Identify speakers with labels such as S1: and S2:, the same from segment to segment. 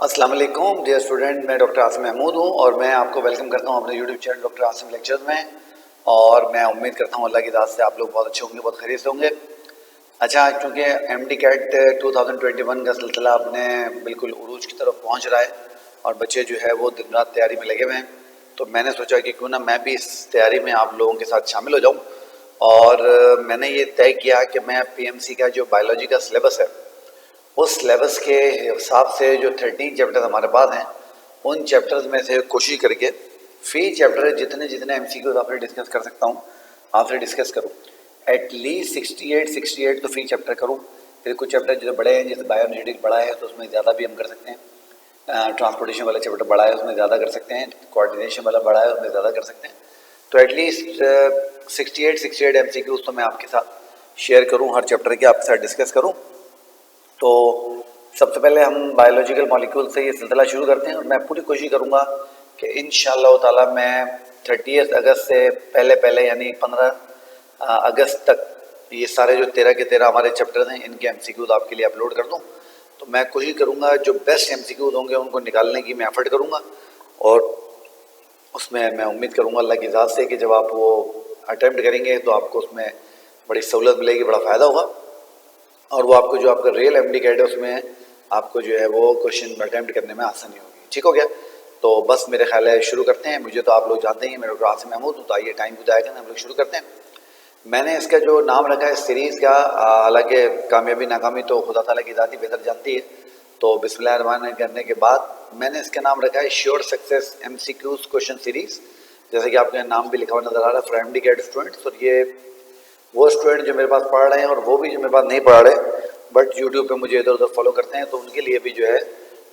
S1: अस्सलाम वालेकुम dear student, मैं डॉक्टर आसिम महमूद हूँ और मैं आपको वेलकम करता हूँ अपने YouTube channel doctor Asim lectures में। और मैं उम्मीद करता हूँ अल्लाह की ज़ात से आप लोग बहुत अच्छे होंगे, बहुत खैरियत से होंगे। अच्छा, क्योंकि एमडी कैट 2021 का सिलसिला अपने बिल्कुल उरूज की तरफ पहुँच रहा है और बच्चे जो है वो दिन रात तैयारी में लगे हुए हैं, तो मैंने सोचा कि क्यों ना मैं भी इस तैयारी में आप लोगों के साथ शामिल हो जाऊँ। और मैंने ये तय किया कि मैं पीएमसी का जो बायोलॉजी का सिलेबस है उस सिलेबस के हिसाब से जो 13 चैप्टर हमारे पास हैं उन चैप्टर्स में से कोशिश करके फी चैप्टर जितने जितने एमसीक्यूज आपसे डिस्कस कर सकता हूँ आपसे डिस्कस करूँ। एटलीस्ट 68 तो फी चैप्टर करूँ। फिर कुछ चैप्टर जो बड़े हैं, जैसे बायोएनर्जेटिक्स बड़ा है तो उसमें ज़्यादा भी हम कर सकते हैं, ट्रांसपोर्टेशन वाला चैप्टर बड़ा है उसमें ज़्यादा कर सकते हैं, कोऑर्डिनेशन वाला बड़ा है उसमें ज़्यादा कर सकते हैं। तो एटलीस्ट 68 एमसीक्यूज तो मैं आपके साथ शेयर करूँ, हर चैप्टर के आपके साथ डिस्कस करूँ। तो सबसे पहले हम बायोलॉजिकल मॉलिक्यूल से ये सिलसिला शुरू करते हैं और मैं पूरी कोशिश करूँगा कि इंशाअल्लाह ताला मैं 30 अगस्त से पहले यानी 15 अगस्त तक ये सारे जो 13 के 13 हमारे चैप्टर्स हैं इनके एमसीक्यूज आपके लिए अपलोड कर दूँ। तो मैं कोशिश करूँगा जो बेस्ट एमसीक्यूज होंगे उनको निकालने की मैं एफर्ट करूँगा और उसमें मैं उम्मीद करूँगा अल्लाह की ज़ात से कि जब आप वो अटैम्प्ट करेंगे तो आपको उसमें बड़ी सहूलत मिलेगी, बड़ा फ़ायदा होगा और वो आपको जो आपका रियल एमडी कैट है उसमें आपको जो है वो क्वेश्चन अटैम्प्ट करने में आसानी होगी। ठीक हो गया? तो बस मेरे ख्याल है शुरू करते हैं। मुझे तो आप लोग जानते हैं, मैं डॉक्टर आसिम महमूद हूँ, तो आइए टाइम को जाएगा ना हम लोग शुरू करते हैं। मैंने इसका जो नाम रखा है सीरीज़ का, हालांकि कामयाबी नाकामी तो खुदा ताला की ज़ात ही बेहतर जानती है, तो बिस्मिल्लाह रहमान रहीम करने के बाद मैंने इसका नाम रखा है sure success MCQs question series. जैसे कि आपके नाम भी लिखा हुआ नजर आ रहा है फॉर एमडी कैट स्टूडेंट्स। और ये वो स्टूडेंट जो मेरे पास पढ़ रहे हैं और वो भी जो मेरे पास नहीं पढ़ रहे बट यूट्यूब पे मुझे इधर उधर फॉलो करते हैं, तो उनके लिए भी जो है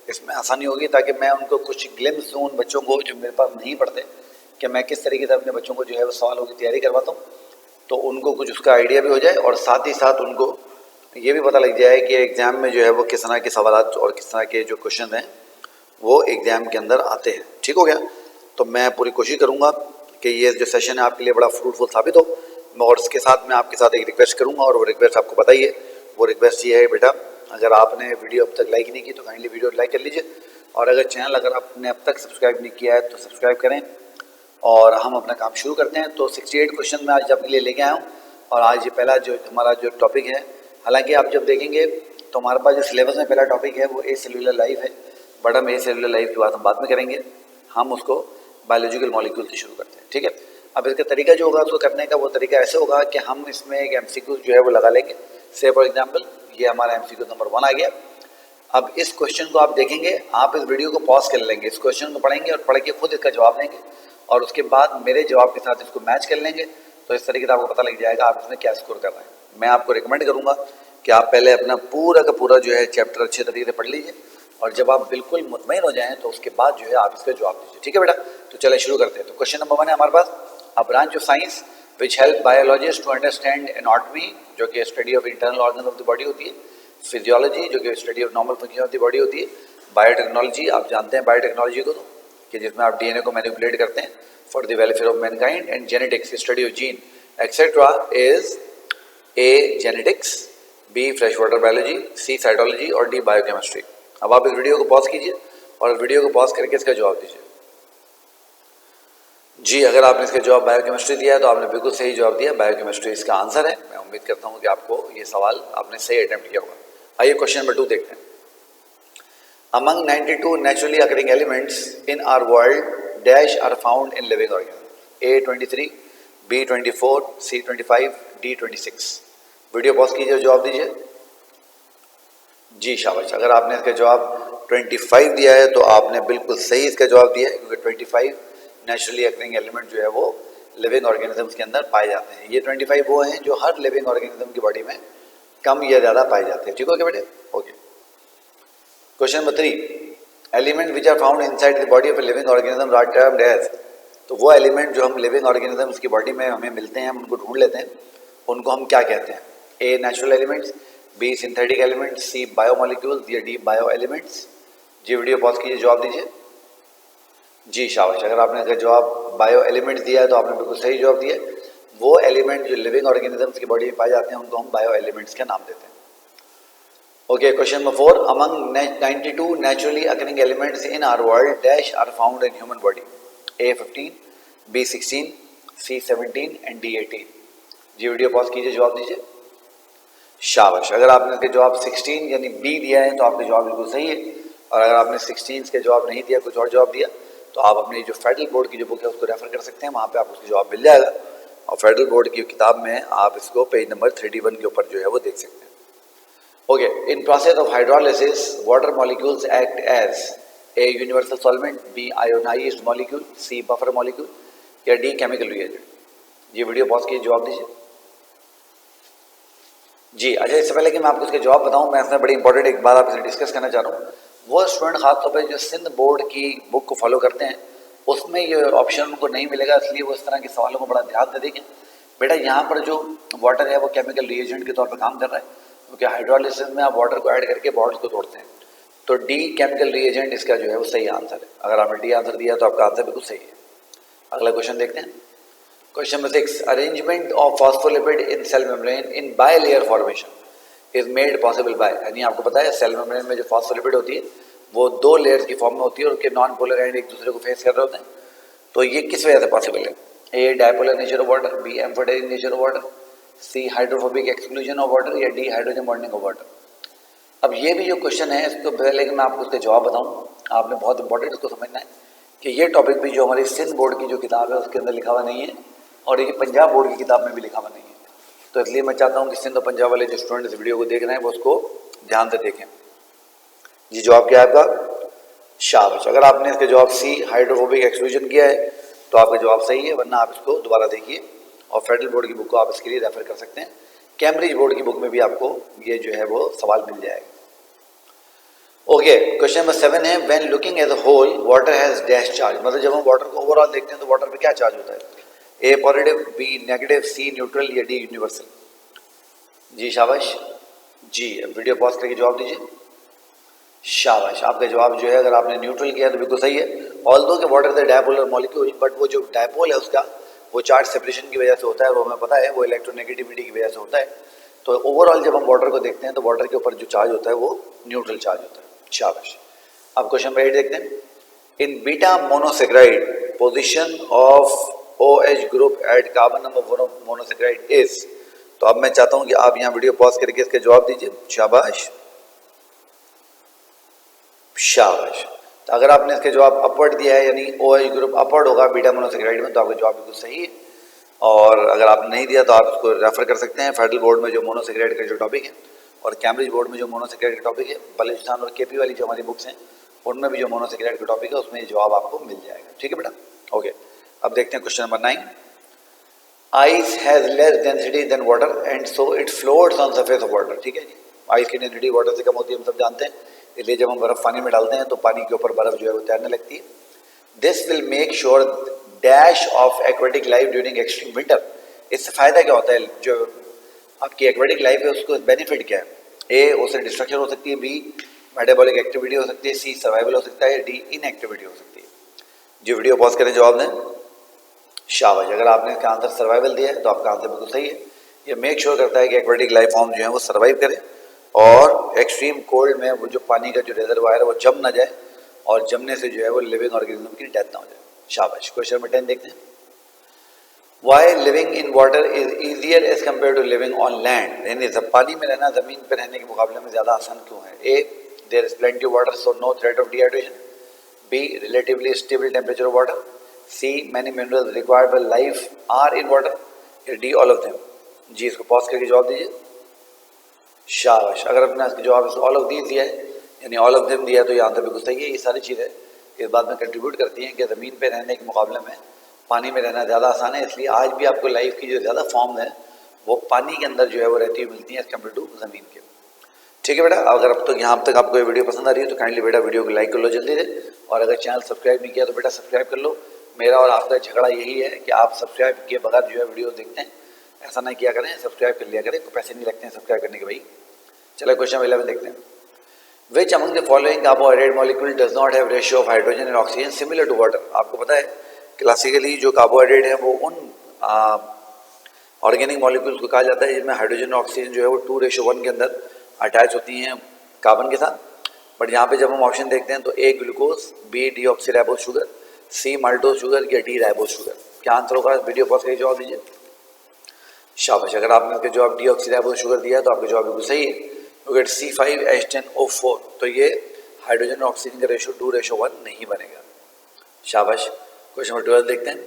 S1: इसमें आसानी होगी, ताकि मैं उनको कुछ ग्लिम्स दूँ उन बच्चों को जो मेरे पास नहीं पढ़ते कि मैं किस तरीके से अपने बच्चों को जो है वो सवालों की तैयारी करवाता हूँ, तो उनको कुछ उसका आइडिया भी हो जाए और साथ ही साथ उनको ये भी पता लग जाए कि एग्ज़ाम में जो है वो किस तरह के सवाल और किस तरह के जो क्वेश्चन हैं वो एग्ज़ाम के अंदर आते हैं। ठीक हो गया? तो मैं पूरी कोशिश करूँगा कि ये जो सेशन है आपके लिए बड़ा फ्रूटफुल साबित हो। और इसके साथ मैं आपके साथ एक रिक्वेस्ट करूँगा और वो रिक्वेस्ट आपको बताइए। वो रिक्वेस्ट ये है, बेटा अगर आपने वीडियो अब तक लाइक नहीं की तो काइंडली वीडियो लाइक कर लीजिए, और अगर चैनल अगर आपने अब तक सब्सक्राइब नहीं किया है तो सब्सक्राइब करें और हम अपना काम शुरू करते हैं। तो 68 क्वेश्चन मैं आज आपके लिए लेके आया हूँ और आज ये पहला जो हमारा जो टॉपिक है, हालांकि आप जब देखेंगे तो हमारे पास जो सिलेबस में पहला टॉपिक है वो ए सेलुलर लाइफ है, बट हम ए सेलुलर लाइफ की बात हम बाद में करेंगे। हम उसको बायोलॉजिकल मॉलिक्यूल से शुरू करते हैं। ठीक है? अब इसका तरीका जो होगा उसको करने का वो तरीका ऐसे होगा कि हम इसमें एक एमसीक्यू जो है वो लगा लेंगे। से फॉर एग्जांपल ये हमारा एमसीक्यू नंबर 1 आ गया। अब इस क्वेश्चन को आप देखेंगे, आप इस वीडियो को पॉज कर लेंगे, इस क्वेश्चन को पढ़ेंगे और पढ़ के खुद इसका जवाब देंगे और उसके बाद मेरे जवाब के साथ इसको मैच कर लेंगे, तो इस तरीके से आपको पता लग जाएगा आप इसमें क्या स्कोर कर रहे हैं। मैं आपको रिकमेंड करूँगा कि आप पहले अपना पूरा का पूरा जो है चैप्टर अच्छे तरीके से पढ़ लीजिए और जब आप बिल्कुल मुतमईन हो जाएं तो उसके बाद जो है आप इसका जवाब दीजिए। ठीक है बेटा? तो चले शुरू करते हैं। तो क्वेश्चन नंबर 1 है हमारे पास, a branch of science which help biologist to understand anatomy जो कि study of internal organ of the body होती है, फिजियोलॉजी जो कि study of normal function of the body होती है, बायोटेक्नोलॉजी आप जानते हैं बायोटेक्नोलॉजी को तो कि जिसमें आप डीएनए को मैनिपुलेट करते हैं for the welfare of mankind, and genetics study of gene etcetera is A genetics, B fresh water biology, C cytology और डी बायोकेमिस्ट्री। अब आप इस वीडियो को पॉज कीजिए और वीडियो को पॉज करके इसका जवाब दीजिए। जी, अगर आपने इसका जवाब बायोकेमिस्ट्री दिया है तो आपने बिल्कुल सही जवाब दिया, बायोकेमिस्ट्री इसका आंसर है। मैं उम्मीद करता हूँ कि आपको ये सवाल आपने सही अटेम्प्ट किया होगा। आइए क्वेश्चन नंबर 2 देखते हैं। Among 92 naturally occurring elements in our world dash are found in living organism, A 23, B 24, C 25, D 26। Video pause कीजिए और जवाब दीजिए। जी शाबाश, अगर आपने इसका जवाब 25 दिया है तो आपने बिल्कुल सही इसका जवाब दिया है, क्योंकि 25 नेचुरली अकरिंग एलिमेंट जो है वो लिविंग ऑर्गेनिजम्स के अंदर पाए जाते हैं। ये 25 वो हैं जो हर लिविंग ऑर्गेनिज्म की बॉडी में कम या ज़्यादा पाए जाते हैं। ठीक हो गया बेटे? Okay. Question number 3, element which are found inside the body of a living organism are termed as. तो वो एलिमेंट जो हम लिविंग ऑर्गेनिज्म्स की बॉडी में हमें मिलते हैं, हम उनको ढूंढ लेते हैं, उनको हम क्या कहते हैं? A natural elements, B synthetic elements, C biomolecules या डी बायो एलिमेंट्स। जी वीडियो पॉज कीजिए, जवाब दीजिए। जी शाबाश, अगर आपने इसका जवाब बायो एलिमेंट्स दिया है तो आपने बिल्कुल सही जवाब दिया। वो एलिमेंट जो लिविंग ऑर्गेनिजम्स की बॉडी में पाए जाते हैं उनको हम बायो एलिमेंट्स का नाम देते हैं। Okay, question number 4. Among 92 naturally occurring elements in our world, dash are found in human body. A15, B16, C17 and D18. जी वीडियो पॉज कीजिए, जवाब दीजिए। शाबाश। अगर आपने इसके जवाब 16 यानी बी दिया है तो आपका जवाब बिल्कुल सही है, और अगर आपने 16 के जवाब नहीं दिया, कुछ और जवाब दिया, तो आप अपनी जो फेडरल बोर्ड की जो बुक है उसको रेफर कर सकते हैं, वहाँ पे आपको उसका जवाब मिल जाएगा। और फेडरल बोर्ड की किताब में आप इसको पेज नंबर 31 के ऊपर जो है वो देख सकते हैं। Okay, in process of hydrolysis water molecules act as A universal solvent, B ionized molecule, C buffer molecule या डी केमिकल रिएजेंट। ये वीडियो पॉज कीजिए, जवाब दीजिए। जी अच्छा, इससे पहले कि मैं आपको इसके जवाब बताऊं, मैं इसमें बड़ी इंपॉर्टेंट एक बात आपसे डिस्कस करना चाह रहा हूँ। वो स्टूडेंट खासतौर पर जो सिंध बोर्ड की बुक को फॉलो करते हैं उसमें ये ऑप्शन उनको नहीं मिलेगा, इसलिए वो इस तरह के सवालों को बड़ा ध्यान से देखें। बेटा यहाँ पर जो वाटर है वो केमिकल रिएजेंट के तौर पर काम कर रहा है, क्योंकि हाइड्रोलिसिस में आप वाटर को ऐड करके बॉन्ड्स को तोड़ते हैं। तो डी केमिकल रिएजेंट इसका जो है वो सही आंसर है। अगर आपने डी आंसर दिया तो आपका आंसर बिल्कुल सही है। अगला क्वेश्चन देखते हैं। Question number 6, arrangement of phospholipid in cell membrane in bilayer formation is made possible by, यानी आपको पता है सेल मेम्ब्रेन में जो फॉस्फोलिपिड होती है वो 2 लेयर्स की फॉर्म में होती है और उनके नॉन पोलर एंड एक दूसरे को फेस कर रहे होते हैं। तो ये किस वजह से पॉसिबल है? A dipolar nature of water, B amphoteric nature of water, C hydrophobic exclusion of water या D hydrogen bonding of water. अब ये भी जो क्वेश्चन है इसको पहले कि मैं आपको उसके जवाब बताऊं, आपने बहुत इंपॉर्टेंट इसको समझना है कि ये टॉपिक भी जो हमारी सिंध बोर्ड की जो किताब है उसके अंदर लिखा हुआ नहीं है, और ये पंजाब बोर्ड की किताब में भी लिखा हुआ नहीं है। तो इसलिए मैं चाहता हूँ कि सिंध और पंजाब वाले जो स्टूडेंट इस वीडियो को देख रहे हैं वो उसको ध्यान से देखें। जी जवाब क्या है आपका? शाबाश। अगर आपने इसके जवाब सी हाइड्रोफोबिक एक्सक्लूजन किया है तो आपका जवाब सही है, वरना आप इसको दोबारा देखिए और फेडरल बोर्ड की बुक को आप इसके लिए रेफर कर सकते हैं। कैम्ब्रिज बोर्ड की बुक में भी आपको ये जो है वो सवाल मिल जाएगा। ओके, क्वेश्चन नंबर 7 है, when looking as a whole water has dash charge, मतलब जब हम वाटर को ओवरऑल देखते हैं तो वाटर पे क्या चार्ज होता है? ए पॉजिटिव, बी नेगेटिव, सी न्यूट्रल या डी यूनिवर्सल। जी शाबाश। जी वीडियो पॉज करके जवाब दीजिए। शाबाश। आपका जवाब जो है अगर आपने न्यूट्रल किया तो बिल्कुल सही है। ऑल्दो के water the dipolar molecule, but वो जो डायपोल है उसका वो चार्ज सेपरेशन की वजह से होता है, वो हमें पता है, वो इलेक्ट्रोनेगेटिविटी की वजह से होता है। तो ओवरऑल जब हम वाटर को देखते हैं तो वाटर के ऊपर जो चार्ज होता है वो न्यूट्रल चार्ज होता है। शाबाश। अब क्वेश्चन नंबर 8 देखते हैं। In beta monosaccharide position of OH group at carbon number 1 of monosaccharide is. तो अब मैं चाहता हूं कि आप यहां वीडियो पॉज करके इसके जवाब दीजिए। शाबाश शाबाश। तो अगर आपने इसके जवाब अपवर्ड दिया है यानी OH ग्रुप अपवर्ड होगा बीटा मोनोसेक्राइड में, तो आपका जवाब बिल्कुल सही है। और अगर आपने नहीं दिया तो आप इसको रेफर कर सकते हैं फेडरल बोर्ड में जो मोनोसेक्राइड का जो टॉपिक है, और कैम्ब्रिज बोर्ड में जो मोनोसेक्राइड का टॉपिक है, बलूचिस्तान और केपी वाली जो हमारी बुक्स हैं उनमें भी जो मोनोसेक्राइड का टॉपिक है उसमें ये जवाब आपको मिल जाएगा। ठीक है बेटा, ओके। अब देखते हैं question number 9। Ice has less density than water and so it floats on surface of water. ठीक है जी, आइस की डेंसिटी वाटर से कम होती है, हम सब जानते हैं, इसलिए जब हम बर्फ पानी में डालते हैं तो पानी के ऊपर बर्फ जो है वो तैरने लगती है। This will make sure dash of aquatic life during extreme winter. इससे फायदा क्या होता है? जो आपकी एक्वेटिक लाइफ है उसको बेनिफिट क्या है? ए उससे डिस्ट्रक्शन हो सकती है, बी मेटाबॉलिक एक्टिविटी हो सकती है, सी सर्वाइवल हो सकता है, डी इनएक्टिविटी हो सकती है। जो वीडियो पॉज करें जवाब दें। शाबाश। अगर आपने इसका आंसर सर्वाइवल दिया है तो आपका आंसर बिल्कुल सही है। ये मेक श्योर करता है कि एक्वेटिक लाइफ फॉर्म जो है वो सर्वाइव करे और एक्सट्रीम कोल्ड में वो जो पानी का जो रिजर्वायर है वो जम ना जाए, और जमने से जो है वो लिविंग ऑर्गेनिज्म की डेथ ना हो जाए। शाबाश। क्वेश्चन नंबर 10 देखते हैं। Why living in water is easier as compare to living on land, यानी पानी में रहना जमीन पर रहने के मुकाबले में ज्यादा आसान क्यों है? A there is plenty water so no threat of dehydration, B relatively stable temperature of water, C many minerals required by life are in water, या डी ऑल ऑफ देम। जी इसको पॉज करके जवाब दीजिए। शाबाश। अगर अपने इसके जवाब ऑल ऑफ दीज दिया है यानी ऑल ऑफ देम दिया है तो ये आंसर बिल्कुल सही है। ये सारी चीज़ें इस बात में कंट्रीब्यूट करती हैं कि ज़मीन पे रहने के मुकाबले में पानी में रहना ज़्यादा आसान है, इसलिए आज भी आपको लाइफ की जो ज़्यादा फॉर्म है वो पानी के अंदर जो है वो रहती हुई मिलती है एज कम्पेयर टू ज़मीन के। ठीक है बेटा, अगर अब तक यहाँ तक आपको ये वीडियो पसंद आ रही है तो काइंडली बेटा वीडियो को लाइक कर लो जल्दी से, और अगर चैनल सब्सक्राइब नहीं किया तो बेटा सब्सक्राइब कर लो। मेरा और आपका झगड़ा यही है कि आप सब्सक्राइब किए बगैर जो है वीडियो देखते हैं, ऐसा ना किया करें, सब्सक्राइब कर लिया करें, कोई पैसे नहीं लगते हैं सब्सक्राइब करने के भाई। चलो क्वेश्चन 11 देखते हैं। Which among the following carbohydrate molecule does not have ratio of hydrogen and oxygen similar to water? आपको पता है क्लासिकली जो कार्बोहाइड्रेट है वो उन ऑर्गेनिक मॉलिक्यूल्स को कहा जाता है जिसमें हाइड्रोजन और ऑक्सीजन जो है वो 2:1 के अंदर अटैच होती हैं कार्बन के साथ। बट यहाँ पे जब हम ऑप्शन देखते हैं तो ए ग्लूकोज, बी डीऑक्सीराइबोज शुगर, सी माल्टोज शुगर या डी राइबोज शुगर। क्या आंसर होगा? वीडियो पॉज करके जवाब दीजिए। शाबाश, अगर आपने इसके जवाब डीऑक्सीराइबोज शुगर दिया तो आपका जवाब बिल्कुल सही है। You get C5H10O4। तो ये हाइड्रोजन और ऑक्सीजन का रेशियो 2:1 नहीं बनेगा। शाबाश। क्वेश्चन नंबर 12 देखते हैं।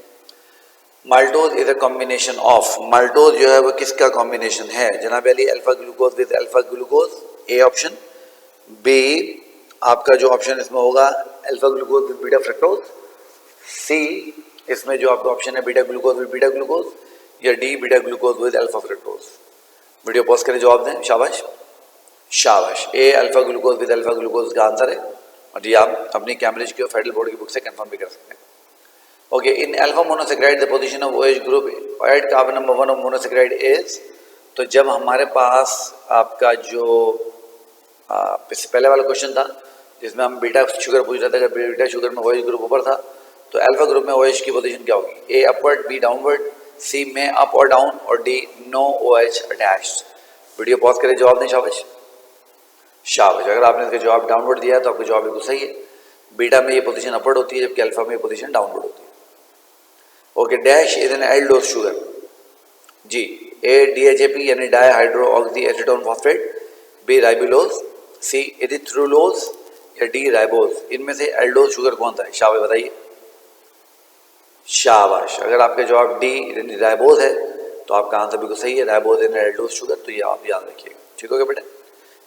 S1: Maltose is a combination of, maltose जो है वो किसका कॉम्बिनेशन है? जनाब Ali alpha glucose with alpha glucose, A option. B आपका जो ऑप्शन इसमें होगा alpha glucose with beta fructose. C इसमें जो आपका ऑप्शन है beta glucose with beta glucose, या D beta glucose with alpha fructose. Video pause करें, जवाब दें। शाबाश शाबाश, A alpha glucose with alpha glucose का आंसर है। और ये आप अपनी कैम्ब्रिज की और फेडरल बोर्ड की बुक से कंफर्म भी कर सकते हैं। Okay, in alpha monosaccharide the position of OH group at carbon number 1 of monosaccharide is. तो जब हमारे पास आपका जो पहले वाला क्वेश्चन था जिसमें हम बीटा शुगर पूछ रहे थे, अगर बीटा शुगर में OH ग्रुप ऊपर था तो अल्फा ग्रुप में OH की पोजीशन क्या होगी? A upward, B downward, C में अप और डाउन, और D no OH attached. Video pause करें, जवाब दें। शाबाश शाबाश, अगर आपने इसका जवाब डाउनवर्ड दिया तो आपका जवाब बिल्कुल सही है। बीटा में ये पोजीशन अपवर्ड होती है जबकि अल्फा में ये पोजीशन डाउनवर्ड होती है। Okay, dash is an aldose sugar. जी, ए DHAP यानी dihydroxyacetone phosphate, B ribulose, C erythrulose या डी राइबोज। इनमें से एल्डोज शुगर कौन सा है? शाबाश बताइए। शाबाश, अगर आपका जवाब डी राइबोज है तो आपका आंसर बिल्कुल सही है, राइबोज एंड एल्डोज शुगर। तो ये आप याद रखिएगा, ठीक हो गया बेटा।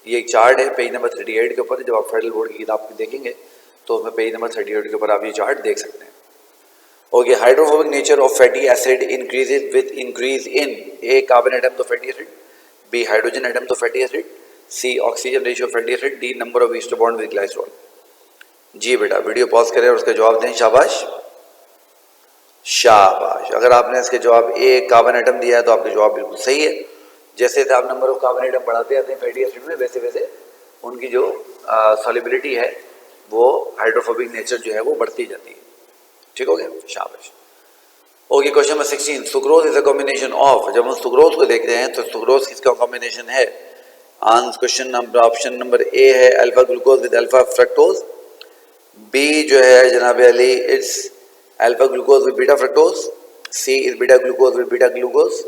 S1: ये एक चार्ट है पेज नंबर 38 के ऊपर, जब आप फेडरल बोर्ड की किताब देखेंगे तो उसमें पेज नंबर 38 के ऊपर आप ये चार्ट देख सकते हैं। Okay, hydrophobic nature of fatty acid increases with increase in, A carbon atom to fatty acid, B hydrogen atom to fatty acid, C oxygen ratio fatty acid, D number of ester bond with glycerol. जी बेटा, video pause करें और उसका जवाब दें। शाबाश शाबाश, अगर आपने इसके जवाब ए कार्बन एटम दिया है तो आपका जवाब बिल्कुल सही है। जैसे आप नंबर ऑफ कार्बन एटम बढ़ाते जाते हैं फैटी एसिड में, वैसे वैसे उनकी जो सॉल्युबिलिटी है वो हाइड्रोफोबिक नेचर जो है वो बढ़ती जाती है। ठीक हो गया, शाबाश। Okay, question number 16, sucrose is a combination of. जब हम सुक्रोज को देखते हैं तो सुक्रोज किसका कॉम्बिनेशन है? Question number option number A है alpha glucose with alpha fructose, B जो है जनाब Ali it's alpha glucose with beta fructose, C is beta glucose with beta glucose,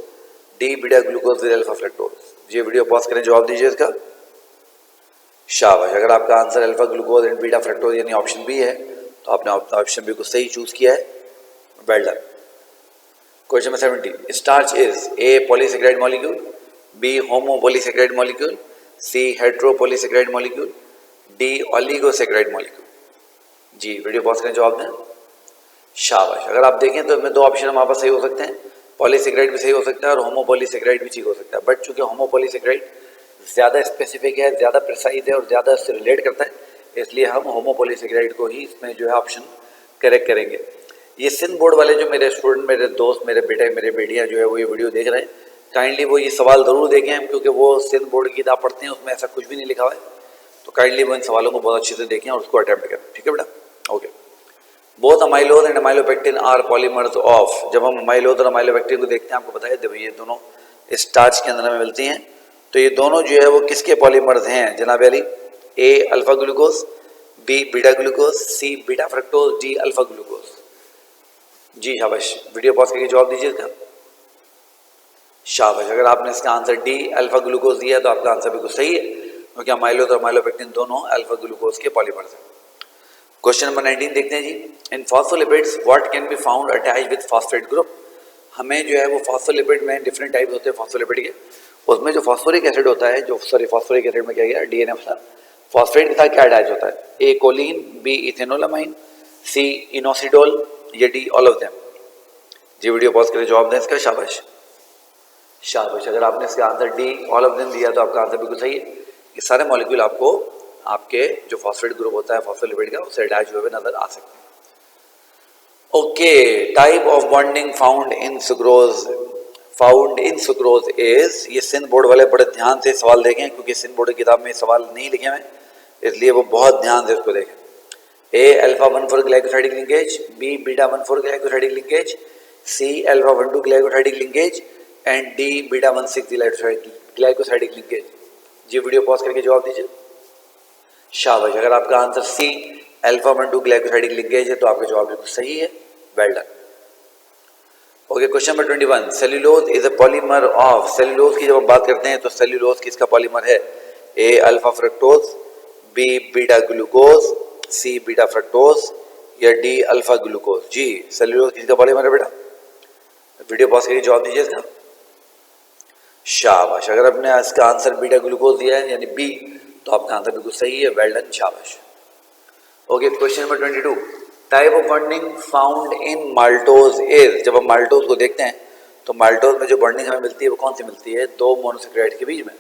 S1: D beta glucose with alpha fructose. ये video pause करें, जवाब दीजिए इसका। शाबाश, अगर आपका answer alpha glucose and beta fructose यानी ऑप्शन बी है तो आपने ऑप्शन बी को सही चूज किया है। Well done. Question number 17, starch is a polysaccharide molecule, B homopolysaccharide molecule, C heteropolysaccharide molecule, D oligosaccharide molecule. जी, वीडियो पॉज करें, जवाब दें। शाबाश, अगर आप देखें तो इसमें दो ऑप्शन हमारे पास सही हो सकते हैं, पॉलीसेकेराइड भी सही हो सकता है और होमोपॉलीसेकेराइड भी ठीक हो सकता है। बट चूंकि होमोपॉलीसेकेराइड ज़्यादा स्पेसिफिक है, ज़्यादा प्रिसाइज है और ज़्यादा इससे रिलेट करता है, इसलिए हम होमोपॉलीसेकेराइड को ही इसमें जो है ऑप्शन करेक्ट करेंगे। ये सिंध बोर्ड वाले जो मेरे स्टूडेंट, मेरे दोस्त, मेरे बेटे, मेरे बेटियाँ जो है वो ये वीडियो देख रहे हैं, काइंडली वो ये सवाल ज़रूर देखें क्योंकि वो सिंध बोर्ड की किताब पढ़ते हैं, उसमें ऐसा कुछ भी नहीं लिखा हुआ है। तो काइंडली वो इन सवालों को बहुत अच्छे से देखें और उसको अटेम्प्ट करें। ठीक है बेटा। Okay, both amylose and amylopectin are polymers of. जब हम अमाइलोज और अमाइलोपेक्टिन को देखते हैं, आपको बताया जब ये दोनों स्टार्च के अंदर में मिलती हैं तो ये दोनों जो है वो किसके पॉलीमर्स हैं जनाब Ali? A alpha glucose, B beta glucose, C beta fructose, D alpha glucose. जी शाबाश, वीडियो पॉज करके जवाब दीजिए इसका। शाबाश, अगर आपने इसका आंसर डी अल्फा ग्लूकोज दिया तो आपका आंसर बिल्कुल सही है क्योंकि अमाइलोज और अमाइलोपेक्टिन दोनों अल्फा ग्लूकोज के पॉलीमर्स हैं। क्वेश्चन नंबर 19 देखते हैं जी। In phospholipids what can be found attach with phosphate group. हमें जो है वो फॉस्फोलिपिड में डिफरेंट टाइप होते हैं फॉस्फोलिपिड के, उसमें जो फॉस्फोरिक एसिड होता है, जो फॉस्फोरिक एसिड में क्या गया डीएनए था, फॉस्फेट के साथ क्या अटैच होता है? ए कोलिन, बी इथेनोलामाइन, सी इनोसिडोल, ये डी ऑल ऑफ देम। जी, वीडियो पॉज करके जवाब दें इसका। शाबाश शाबाश, अगर आपने इसका answer D all of them दिया तो आपका आंसर बिल्कुल सही है। ये सारे मॉलिक्यूल आपको आपके जो फॉस्फेट ग्रुप होता है फॉस्फोलिपिड का उससे अटैच हुए नजर आ सकते हैं। Okay, type of bonding found in sucrose is. ये सिंध बोर्ड वाले बड़े ध्यान से सवाल देखें क्योंकि सिंध बोर्ड की किताब में सवाल नहीं लिखे हुए, इसलिए वो बहुत ध्यान से इसको देखें। A alpha 1 four glycosidic linkage, B beta 1 four glycosidic linkage, C alpha 1 2 glycosidic linkage and D beta 1 6 glycosidic linkage. जी, वीडियो पॉज करके जवाब दीजिए। शाबाश। अगर आपका answer C alpha 1 2 glycosidic linkage है तो आपका जवाब बिल्कुल सही है, well done. Okay, question number 21, cellulose is a polymer of. Cellulose की जब हम बात करते हैं तो सेल्यूलोज किसका पॉलीमर है? A alpha fructose, B beta glucose, C beta fructose या डी अल्फा ग्लूकोज। जी, सेल्यूलोज किसका पॉलीमर है बेटा? वीडियो पॉज करके जवाब दीजिए इसका। शाबाश। अगर आपने इसका आंसर बीटा ग्लूकोज दिया है यानी बी, तो आपका आंसर बिल्कुल सही है, वेल डन, शाबाश। Okay, question number 22, type of bonding found in maltose is. जब हम माल्टोज को देखते हैं तो माल्टोज में जो बॉन्डिंग हमें मिलती है वो कौन सी मिलती है? दो मोनोसेक्राइड के बीच में,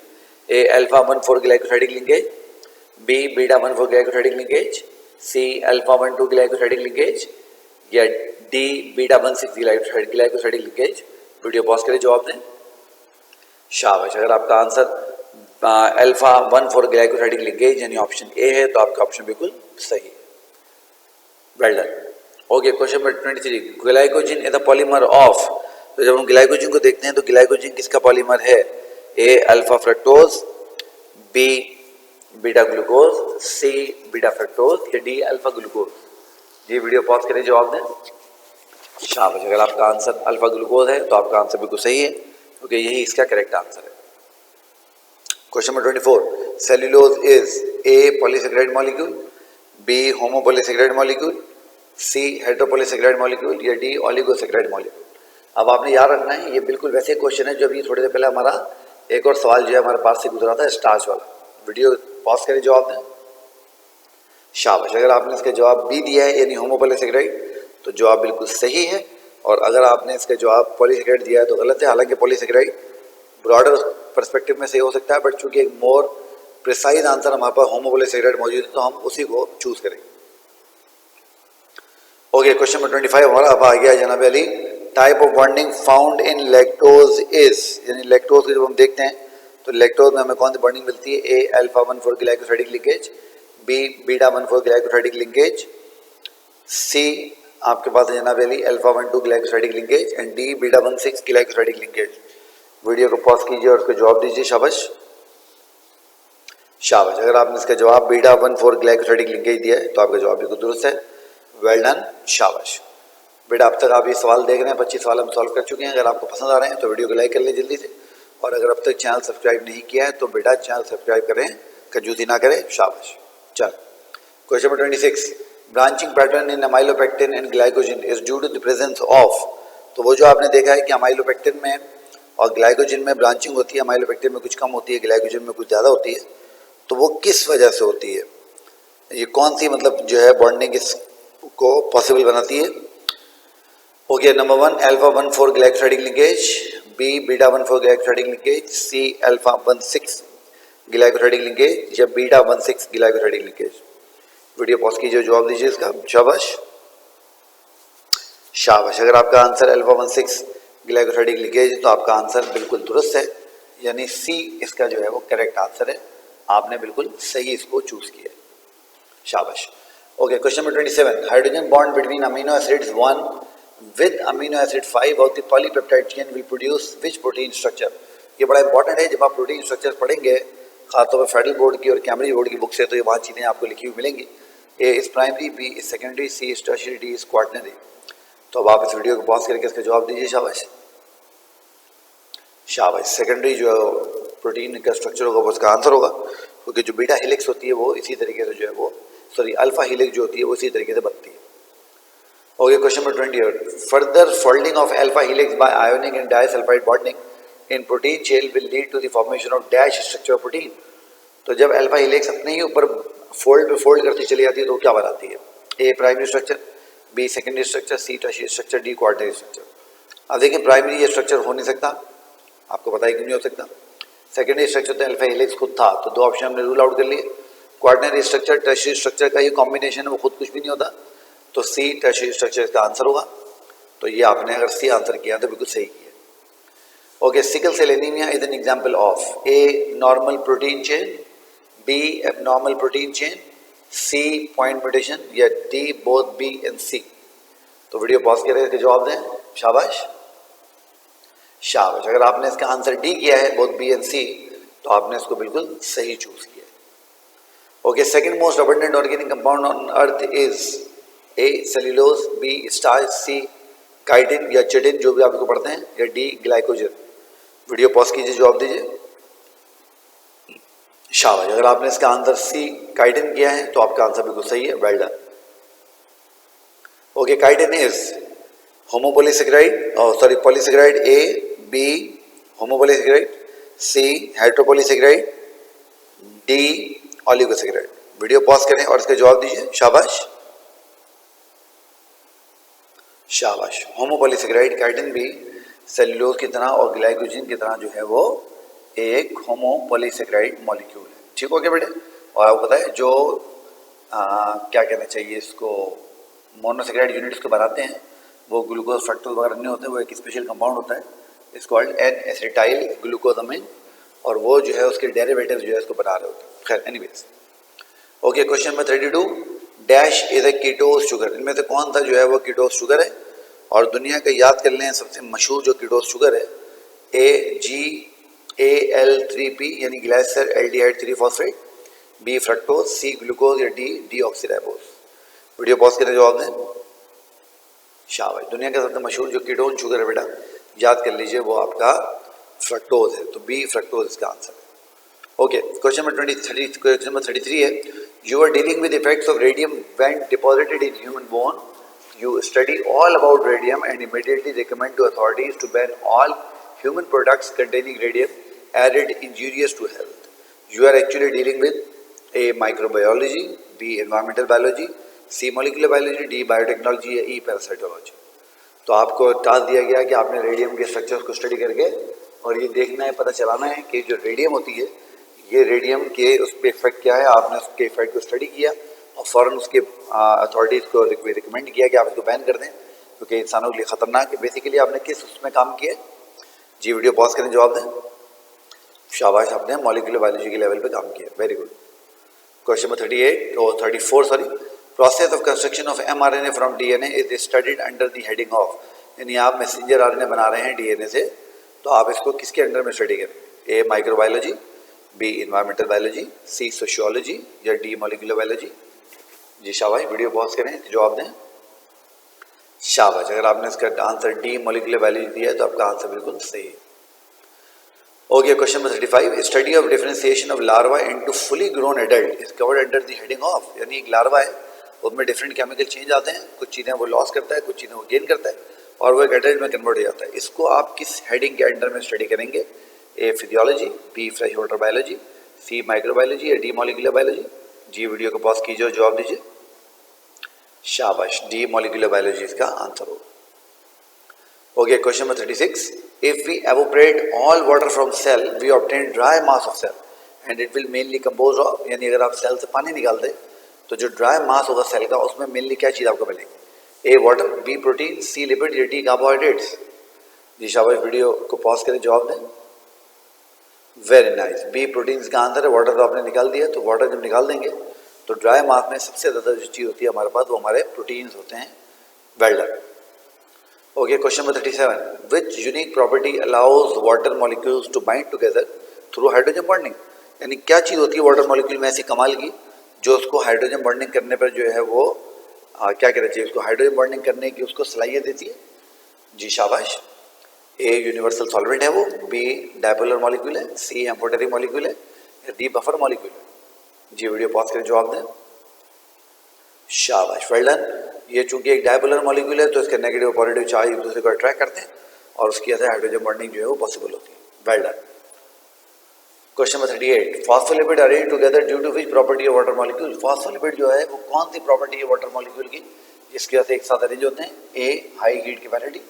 S1: A alpha 1 4 glycosidic linkage, B beta 1 4 glycosidic linkage, C alpha 1 2 glycosidic linkage या D beta 1 6 glycosidic linkage. Video pause करके जवाब दें। शाबाश। अगर आपका आंसर अल्फा 1 4 ग्लाइकोसाइडिक लिंकेज यानी ऑप्शन ए है तो आपका ऑप्शन बिल्कुल सही है, well done. Okay, question number 23, glycogen is the polymer of. तो जब हम ग्लाइकोजिन को देखते हैं तो ग्लाइकोजिन किसका पॉलीमर है? A alpha fructose, B beta glucose, C beta fructose या डी अल्फा ग्लूकोज। ये वीडियो पॉज करें, जवाब दें। शाबाश। अगर आपका आंसर अल्फा ग्लूकोज है तो आपका आंसर बिल्कुल सही है, क्योंकि यही इसका करेक्ट आंसर है। Question number 24, cellulose is a polysaccharide molecule, B homopolysaccharide molecule, C heteropolysaccharide molecule या डी ओलिगोसेकेराइड मॉलिक्यूल। अब आपने याद रखना है, ये बिल्कुल वैसे क्वेश्चन है जो अभी थोड़ी देर पहले हमारा एक और सवाल जो है हमारे पास से गुजरा था स्टार्च वाला। वीडियो पॉज करें, जवाब दें। शाबाश। अगर आपने इसका जवाब बी दिया है यानी होमोपॉलीसेकेराइड तो जवाब बिल्कुल सही है, और अगर आपने इसका जवाब पॉलीसेकेराइड दिया है तो गलत है। हालांकि पॉलीसेकेराइड ब्रॉडर पर्सपेक्टिव में सही हो सकता है, बट चूंकि एक मोर प्रिसाइज आंसर हमारे पास होमोपॉलीसेकेराइड मौजूद है तो हम उसी को चूज करेंगे। ओके, क्वेश्चन नंबर 25 हमारा अब आ गया जनाब Ali, type of bonding found in lactose is. यानी लैक्टोज को जब हम देखते हैं तो लैक्टोज में हमें कौन सी बॉन्डिंग मिलती है? A alpha 1 4 glycosidic linkage, B beta 1 4 glycosidic linkage, C आपके पास है जनाब Ali alpha 1 2 glycosidic linkage and D beta 1 6 glycosidic linkage. Video को पॉज कीजिए और उसको जवाब दीजिए। शाबाश, शाबाश। अगर आपने इसका जवाब बीटा 1 4 ग्लाइकोसाइडिक लिंकेज दिया है तो आपका जवाब बिल्कुल दुरुस्त है, वेल डन, शाबाश। बेटा अब तक आप ये सवाल देख रहे हैं, 25 सवाल हम सॉल्व कर चुके हैं। अगर आपको पसंद आ रहे हैं तो वीडियो को लाइक कर लें जल्दी से, और अगर अब तक चैनल सब्सक्राइब नहीं किया है तो बेटा चैनल सब्सक्राइब करें, कंजूसी ना करें, शाबाश। चल, question number 26, branching pattern in amylopectin and glycogen is due to the presence of. तो वो जो आपने देखा है कि अमाइलोपेक्टिन में और ग्लाइकोजिन में ब्रांचिंग होती है, अमाइलोपेक्टिन में कुछ कम होती है, ग्लाइकोजिन में कुछ ज़्यादा होती है, तो वो किस वजह से होती है? ये कौन सी मतलब जो है बॉन्डिंग इसको पॉसिबल बनाती है? Okay, number 1 alpha 1 4 glycosidic linkage, B beta 1 4 glycosidic linkage, C alpha 1 6 glycosidic linkage या beta 1 6 glycosidic linkage. Video pause कीजिए, जवाब दीजिए इसका। शाबाश, शाबाश। अगर आपका आंसर अल्फा 1 6 ग्लाइकोसाइडिक लिंकेज तो आपका आंसर बिल्कुल दुरुस्त है, यानी सी इसका जो है वो करेक्ट आंसर है। आपने बिल्कुल सही इसको चूज किया, शाबाश। Okay, question number 27, hydrogen bond between amino acids 1 with amino acid 5 of the polypeptide chain will produce which protein structure. ये बड़ा इंपॉर्टेंट है, जब आप प्रोटीन स्ट्रक्चर पढ़ेंगे खासतौर पर फेडरल बोर्ड की और कैम्ब्रिज बोर्ड की बुक से, तो ये वहाँ चीज़ें आपको लिखी हुई मिलेंगी। A is primary, B is secondary, C is tertiary, D is quaternary. तो अब आप इस वीडियो को पॉज करके इसका जवाब दीजिए। शाबाश, शाबाश। सेकेंडरी जो प्रोटीन का स्ट्रक्चर होगा वो उसका आंसर होगा, क्योंकि जो बीटा हेलिक्स होती है वो इसी तरीके से जो है वो अल्फा हेलिक्स जो होती है वो इसी तरीके से बनती है। Okay, question number 28, further folding of alpha helix by ionic and disulphide bonding in protein chain will lead to the formation of dash structure of protein. तो जब अल्फा हेलिक्स अपने ही ऊपर फोल्ड करती चली जाती है तो क्या बनाती है? A primary structure, B secondary structure, C tertiary structure, D quaternary structure. अब देखिए प्राइमरी ये स्ट्रक्चर हो नहीं सकता, आपको पता है क्यों नहीं हो सकता। सेकेंडरी स्ट्रक्चर तो अल्फा हेलिक्स खुद था, तो दो ऑप्शन हमने रूल आउट कर लिए। क्वार्टनरी स्ट्रक्चर टर्शियरी स्ट्रक्चर का ये कॉम्बिनेशन है, वो खुद कुछ भी नहीं होता, तो सी टर्शियरी स्ट्रक्चर इसका आंसर होगा। तो ये आपने अगर सी आंसर किया तो बिल्कुल सही किया। Okay, sickle cell anaemia is an example of a normal protein chain, B abnormal protein chain, C point mutation या D both B and C. तो वीडियो पॉज करके जवाब दें। शाबाश, शाबाश। अगर आपने इसका आंसर डी किया है बोथ बी एंड सी तो आपने इसको बिल्कुल सही चूज किया। Okay, second most abundant organic compound on earth is a cellulose, B starch, C chitin या चिटिन जो भी आपको पढ़ते हैं, या डी ग्लाइकोजन। वीडियो पॉज कीजिए, जवाब दीजिए। शाबाश, अगर आपने इसका आंसर सी काइटिन किया है तो आपका आंसर बिल्कुल सही है, well done. Okay, chitin is homopolysaccharide, sorry polysaccharide, A, B homopolysaccharide, C heteropolysaccharide, D oligosaccharide. Video pause करें और इसका जवाब दीजिए। शाबाश शाबाश, होमोपोलीसेकेराइड काइटिन भी सेल्यूलोज की तरह और ग्लाइकोजन की तरह जो है वो एक होमोपोलीसेकेराइड मॉलिक्यूल है। ठीक हो गया बेटे। और आपको पता है जो क्या कहना चाहिए इसको, मोनोसेकेराइड यूनिट्स को बनाते हैं वो ग्लूकोज फ्रक्टोज वगैरह नहीं होते, वो एक स्पेशल कंपाउंड होता है, it's called an acetyl glucosamine, और वो जो है उसके डेरिवेटिव जो है इसको बना रहे होते हैं। खैर anyways, okay, question number 32, dash is a कीटोज sugar. इनमें से कौन सा जो है वो कीटोज शुगर है? और दुनिया का याद कर लें सबसे मशहूर जो कीटोज शुगर है, AGAL3P यानी glyceraldehyde 3 phosphate, B fructose, C glucose या डी डीऑक्सीराइबोज। वीडियो पॉज करके जवाब दें। शाबाश, दुनिया का सबसे मशहूर जो कीटोन शुगर है बेटा, याद कर लीजिए, वो आपका फ्रक्टोज है, तो बी फ्रक्टोज इसका आंसर है। ओके, क्वेश्चन नंबर 33 है, you are dealing with effects of radium when deposited in human bone, you study all about radium and immediately recommend to authorities to ban all human products containing radium added injurious to health. You are actually dealing with A microbiology, B environmental biology, C molecular biology, D biotechnology या E parasitology। तो आपको task दिया गया कि आपने radium के structures को study करके और ये देखना है, पता चलाना है कि जो रेडियम होती है, ये रेडियम के उस पर इफेक्ट क्या है। आपने उसके इफेक्ट को स्टडी किया और फ़ौरन उसके अथॉरिटीज़ को रिकमेंड किया कि आप इसको बैन कर दें क्योंकि इंसानों के लिए ख़तरनाक है। बेसिकली आपने किस उसमें काम किया? जी, वीडियो पॉज करें, जवाब दें। शाबाश, आपने मॉलिक्यूलर बायोलॉजी के लेवल पे काम किया, वेरी गुड। क्वेश्चन नंबर 38 और 34 sorry, process of construction of mRNA from DNA is studied under the heading of, यानी आप मैसेंजर RNA बना रहे हैं DNA से, तो आप इसको किसके अंडर में स्टडी करें? ए माइक्रोबायोलॉजी, बी इन्वायरमेंटल बायोलॉजी, सी सोशियोलॉजी या डी मॉलिक्यूलर बायोलॉजी। जी शाबाश, वीडियो पॉज करें, जवाब दें। शाबाश, अगर आपने इसका आंसर डी मॉलिक्यूलर बायोलॉजी दिया है तो आपका आंसर बिल्कुल सही है। Okay, question number 35, study of differentiation of larva into fully grown adult is covered under the heading of, यानी एक लार्वा है उसमें डिफरेंट केमिकल चेंज आते हैं, कुछ चीज़ें वो लॉस करता है, कुछ चीज़ें वो गेन करता है और वो एक एडल्ट में कन्वर्ट हो जाता है। इसको आप किस हेडिंग के अंडर में स्टडी करेंगे? A physiology, B fresh water biology, C microbiology या डी मॉलिक्यूलर बायोलॉजी। जी, वीडियो को पॉज कीजिए और जवाब दीजिए। शाबाश, डी मॉलिक्यूलर बायोलॉजी इसका आंसर होगा। Okay, question number 36, if we evaporate all water from cell we obtain dry mass of cell and it will mainly compose of, यानी अगर आप सेल से पानी निकाल दें तो जो ड्राई मास होगा सेल का उसमें मेनली क्या चीज़ आपको मिलेगी? ए वाटर, बी प्रोटीन, सी लिपिड या डी कार्बोहाइड्रेट्स। जी शाबाश, वीडियो को पॉज करें, जवाब दें। वेरी नाइस, बी प्रोटीन्स का आंसर है। वाटर तो आपने निकाल दिया, तो वाटर जब निकाल देंगे तो ड्राई मास में सबसे ज़्यादा जो चीज़ होती है हमारे पास वो हमारे प्रोटीन्स होते हैं। Well done. Okay, question number 37, which unique property allows water molecules to bind together through hydrogen bonding, यानी क्या चीज़ होती है वाटर मॉलिक्यूल में ऐसी कमाल की जो उसको हाइड्रोजन बॉन्डिंग करने पर जो है वो क्या कहना चाहिए उसको, हाइड्रोजन बॉन्डिंग करने की उसको सलाहियत देती है? जी शाबाश, ए यूनिवर्सल सॉल्वेंट है वो, बी डायपोलर मॉलिक्यूल है, सी एम्फोटेरिक मॉलिक्यूल है या डी बफर मॉलिक्यूल है। जी, वीडियो पॉज करके जवाब दें। शाबाश, वेल डन। ये चूंकि एक डायपोलर मॉलिक्यूल है तो इसके नेगेटिव और पॉजिटिव चार्ज एक दूसरे को अट्रैक्ट करते हैं और उसकी वजह से हाइड्रोजन बॉन्डिंग जो है वो पॉसिबल होती है। Well done. Question number 38, phospholipid arrange together due to which property of water molecule. Phospholipid जो है वो कौन सी प्रॉपर्टी है वाटर मॉलिक्यूल की जिसकी वजह से एक साथ अरेंज होते हैं? A high heat capacity,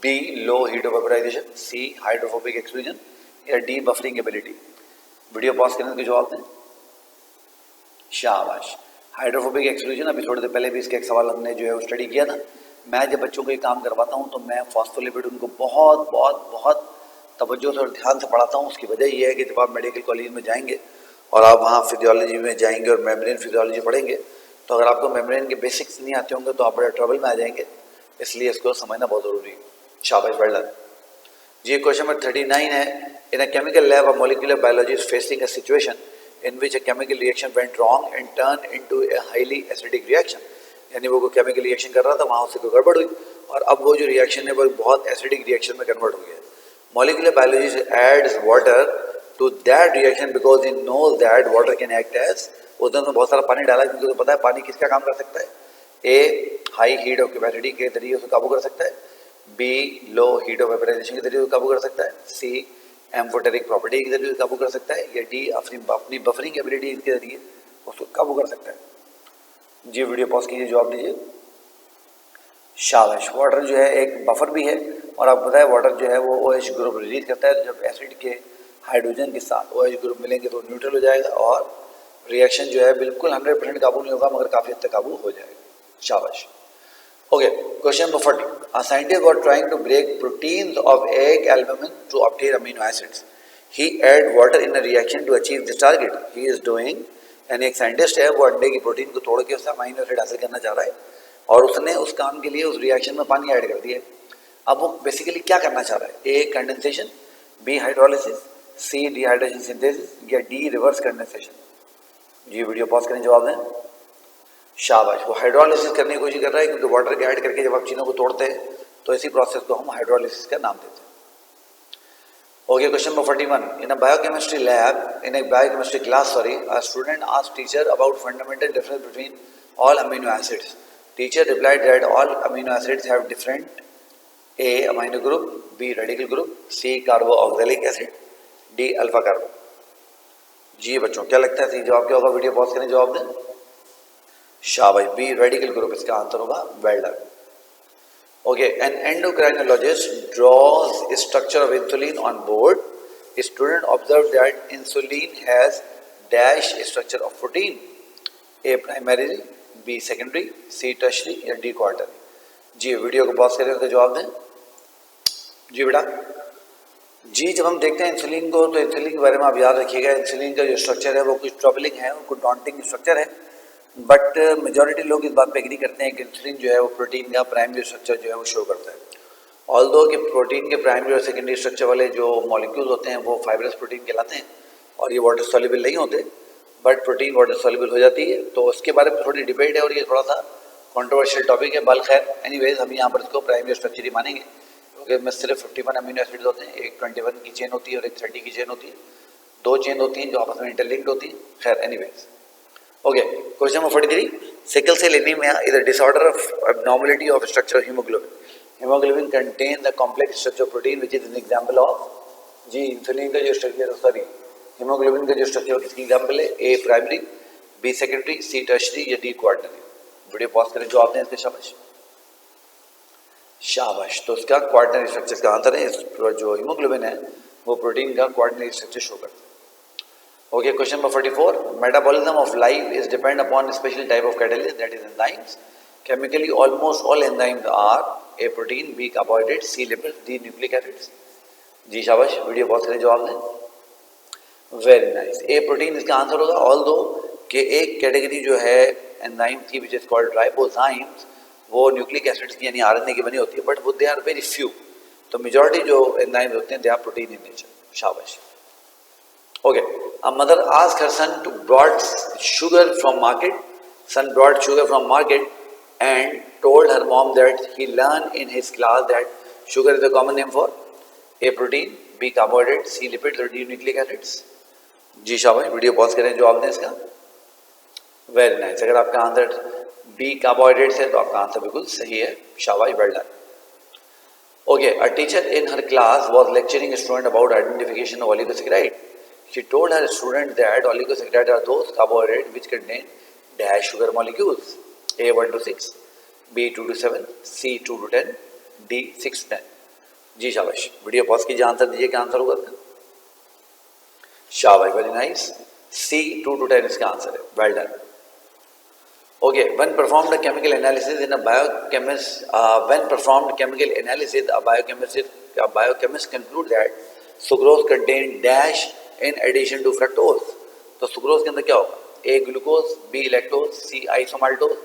S1: B low heat of vaporization, C hydrophobic exclusion या D buffering ability. Video pause करने के जवाब दें। शाबाश, हाइड्रोफोबिक एक्सक्लूजन। अभी थोड़ी देर पहले भी इसका एक सवाल हमने जो है वो स्टडी किया था। मैं जब बच्चों को ये काम करवाता हूँ तो मैं फॉस्फोलिपिड उनको बहुत बहुत बहुत तवज्जो से और ध्यान से पढ़ाता हूँ। उसकी वजह ये है कि जब आप मेडिकल कॉलेज में जाएंगे और आप वहाँ फिजियोलॉजी में जाएंगे और मेम्ब्रेन फिजियोलॉजी पढ़ेंगे तो अगर आपको मेम्ब्रेन के बेसिक्स नहीं आते होंगे तो आप बड़े ट्रबल में आ जाएंगे, इसलिए इसको समझना बहुत ज़रूरी है। शाबाश, वेल डन। जी, क्वेश्चन नंबर 39 है, in a chemical lab of molecular biology is facing a situation in which a chemical reaction went wrong and turned into a highly acidic reaction. यानी वो कोई केमिकल रिएक्शन कर रहा था, वहाँ उससे कोई गड़बड़ हुई और अब वो जो रिएक्शन है वो बहुत एसिडिक रिएक्शन में कन्वर्ट हो गया. Molecular biologist adds water to that reaction because he knows that water can act as, उसने तो बहुत सारा पानी डाला क्योंकि उसको पता है पानी किसका काम कर सकता है. A, high heat of capacity के जरिए उसे काबू कर सकता है. B, low heat of vaporisation के जरिए काबू कर सकता है. सी, एम्फोटेरिक प्रॉपर्टी के जरिए काबू कर सकता है. या डी, अपनी बफरिंग एबिलिटी के जरिए उसको काबू कर सकता है. जी वीडियो पॉज कीजिए, जवाब दीजिए. शाबाश. वाटर जो है एक बफर भी है और आपको पता है वाटर जो है वो OH ग्रुप रिलीज करता है. जब एसिड के हाइड्रोजन के साथ OH ग्रुप मिलेंगे तो न्यूट्रल हो जाएगा और रिएक्शन जो है बिल्कुल 100% काबू नहीं होगा मगर काफ़ी हद तक काबू हो जाएगा. शाबाश. Okay, question number 40. A scientist was trying to break proteins of egg albumin to obtain amino acids. He add water in a reaction to achieve this target. He is doing, यानी एक साइंटिस्ट है वो अंडे की protein को तोड़ के उससे अमीनो एसिड हासिल करना चाह रहा है और उसने उस काम के लिए उस रिएक्शन में पानी ऐड कर दिया. अब वो बेसिकली क्या करना चाह रहा है? A, condensation. B, hydrolysis. C, dehydration synthesis. या डी, रिवर्स कंडेंसेशन. जी वीडियो पॉज करें, जवाब दें. शाबाश. वो हाइड्रोलिसिस करने की कोशिश कर रहा है क्योंकि वाटर के ऐड करके जब आप चीज़ों को तोड़ते हैं तो इसी प्रोसेस को हम हाइड्रोलिसिस का नाम देते हैं. Okay, question number 41. In a biochemistry lab, in A biochemistry class, a student asked teacher about fundamental difference between all amino acids. Teacher replied that all amino acids have different A, amino group, B, radical group, C, carboxylic acid, D, alpha कार्बो. जी बच्चों क्या लगता है सही जवाब क्या होगा? Video pause करें, जवाब दें. शाबाश. बी, रेडिकल ग्रुप इसका आंसर होगा. Well done. Okay, an endocrinologist draws structure of insulin on board. Student observe that insulin has dash structure of protein. A, primary, B, secondary, C, tertiary या D, quaternary. जी video को pause करें तो जवाब दें. जी बेटा. जी जब हम देखते हैं इंसुलिन को तो इंसुलिन के बारे में आप याद रखिएगा, इंसुलिन का जो स्ट्रक्चर है वो कुछ ट्रबलिंग है, कुछ डॉन्टिंग स्ट्रक्चर है. बट मेजॉरिटी लोग इस बात पे एग्री करते हैं कि इंसुलिन जो है वो प्रोटीन का प्राइमरी स्ट्रक्चर जो है वो शो करता है. ऑल्दो कि प्रोटीन के प्राइमरी और सेकेंडरी स्ट्रक्चर वाले जो मॉलिक्यूल्स होते हैं वो फाइब्रस प्रोटीन कहलाते हैं और ये वाटर सॉल्युबल नहीं होते, बट प्रोटीन वाटर सॉल्युबल हो जाती है. तो उसके बारे में थोड़ी डिबेट है और ये थोड़ा सा कंट्रोवर्शियल टॉपिक है. बल खैर एनीवेज हम यहाँ पर इसको प्राइमरी स्ट्रक्चर ही मानेंगे क्योंकि इसमें सिर्फ 51 अमीनो एसिड्स होते हैं. एक 21 की चेन होती है और एक 30 की चेन होती है. दो चेन होती हैं जो आपस में इंटरलिंक्ड होती हैं. खैर anyways. Okay, question number 43. Sickle cell anaemia is a disorder of abnormality of structure of hemoglobin. Hemoglobin contains the complex structure of protein which is an example of, जी इंसुलिन का जो स्ट्रक्चर, सॉरी हीमोग्लोबिन का जो structure किसकी example है? A, primary, B, secondary, C, tertiary या D, क्वार्टरी. Video pause करें, जवाब दें इसके. शाबाश. शाबाश. तो इसका क्वार्टरी स्ट्रक्चर का आंसर है. जो हीमोग्लोबिन है वो प्रोटीन का क्वार्टरी स्ट्रक्चर शो करता है. Okay, question number 44. Metabolism of life is depend upon a special type of catalyst, that is enzymes. Chemically, almost all enzymes are A, protein, B, carbohydrates, C, lipids, D, nucleic acids. जी शाबाश. Video pause करें, जवाब दें. Very nice. A, protein इसका answer होगा. Although कि एक category जो है एंजाइम की विच इज कॉल्ड राइबोजाइम्स, वो न्यूक्लिक एसिड्स की यानी आरएनए की बनी होती है, बट वो दे आर वेरी फ्यू. तो मेजॉरिटी जो एंजाइम्स होते हैं they are protein in nature. शाबाश. Okay, a mother asked her son to brought sugar from market. Son brought sugar from market and told her mom that he learned in his class that sugar is a common name for A, protein, B, carbohydrate, C, lipids और D, nucleic acids. जी शाबाश. Video pause करें, जवाब दें इसका. Very nice. अगर आपका answer B, carbohydrates है तो आपका आंसर बिल्कुल सही है. शाबाश, well done. Okay, a teacher in her class was lecturing a student about identification of oligosaccharide. She told her student that oligosaccharides are those carbohydrates which contain dash sugar molecules. A 1 to 6, B 2 to 7, C 2 to 10, D 6 to 10. जी शाबाश. Video pause कीजिए, answer दीजिए क्या answer होगा. शाबाश, very nice. C 2 to 10 इसका answer है. Well done. Okay, when performed a chemical analysis in a biochemist, a biochemist conclude that sucrose contain dash in addition to fructose. तो sucrose के अंदर क्या होगा? ए, ग्लूकोज, बी, लैक्टोज, सी, आइसोमाल्टोज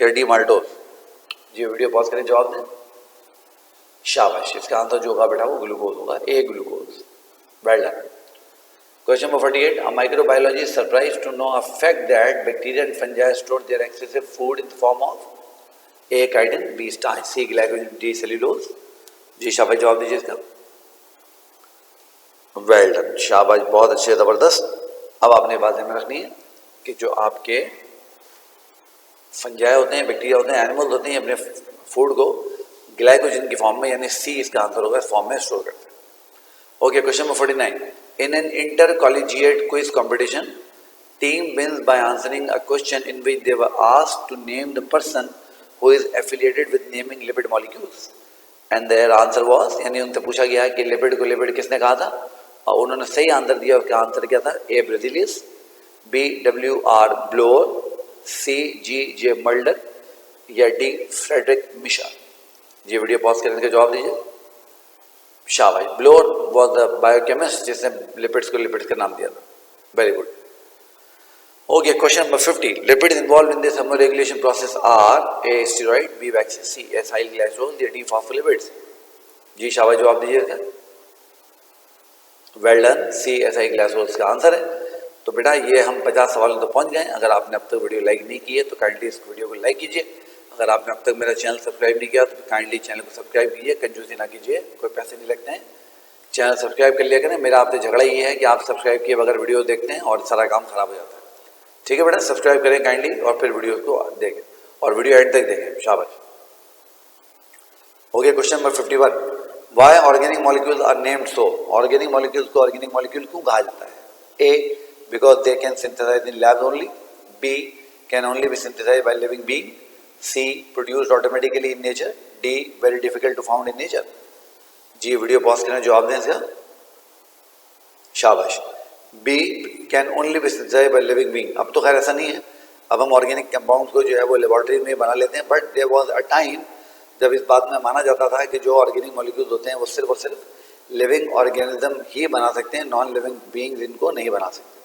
S1: या D, maltose. जी video pause करें, जवाब दें. शाबाश. इसका आंसर जो होगा बेटा वो ग्लूकोज होगा. A, glucose. Well done. Question number 48. A microbiologist is surprised to know a fact that bacteria and fungi store their excessive food in the form of A. chitin, B. starch, C. glycogen, D. cellulose. जी शाबाश जवाब दीजिए इसका। Well done, शाबाश, बहुत अच्छे, जबरदस्त। अब आपने बात ध्यान में रखनी है कि जो आपके फंजाई होते हैं, बैक्टीरिया होते हैं, एनिमल्स होते हैं, अपने फूड को ग्लाइकोजन की फॉर्म में, यानी सी इसका आंसर होगा, इस फॉर्म में स्टोर करते हैं। Okay, question number 49। In an intercollegiate quiz competition, team wins by answering a question in which they were asked to name the person who is affiliated with naming lipid molecules and their answer was, यानी उनसे पूछा गया कि lipid को lipid किसने कहा था, और उन्होंने सही आंसर दिया। उसका आंसर क्या था? A. Berzelius, B. W.R. Bloor, C. G.J. Mulder, या डी. Friedrich Miescher. ये वीडियो पॉज करने का जवाब दीजिए। शाबाश, ब्लोर वाज द बायोकेमिस्ट जिसने लिपिड्स को लिपिड्स का नाम दिया था। Very good. Okay, question number 50। Lipids involve in this thermoregulation process are A. Steroid, B. Vaccine, C. Acyl glycol, या डी. फॉस्फोलिपिड्स। जी शाबाश, जवाब दीजिएगा। Well done, C. Acyl glycol का आंसर है। तो बेटा ये हम 50 सवालों तक पहुंच गए। अगर आपने अब तक वीडियो लाइक नहीं की है तो काइंडली इस वीडियो को लाइक कीजिए। अगर आपने अब तक मेरा चैनल सब्सक्राइब नहीं किया तो काइंडली चैनल को सब्सक्राइब कीजिए। कंजूसी ना कीजिए, कोई पैसे नहीं लगते हैं, चैनल सब्सक्राइब कर लिया करें। मेरा आपसे झगड़ा ये है कि आप सब्सक्राइब किए बगैर वीडियो देखते हैं और सारा काम खराब हो जाता है। ठीक है बेटा, सब्सक्राइब करें काइंडली और फिर वीडियो को देखें और वीडियो एंड तक देखें। शाबाश। Okay, question number 51। Why organic molecules are named so? Organic molecules को ऑर्गेनिक मॉलिक्यूल क्यों कहा जाता है? A. because they can synthesize in labs only, B. can only be synthesized by living being, C. produced automatically in nature, D. very difficult to found in nature। जी video pause करना, जवाब दें इसका। शाबाश, B. can only be synthesized by living being। अब तो खैर ऐसा नहीं है, अब हम ऑर्गेनिक कंपाउंड्स को जो है वो लेबोरेटरी में बना लेते हैं, but there was a time जब इस बात में माना जाता था कि जो ऑर्गेनिक मॉलिक्यूल्स होते हैं वो सिर्फ और सिर्फ लिविंग ऑर्गेनिज्म ही बना सकते हैं, नॉन लिविंग बीइंग्स इनको नहीं बना सकते।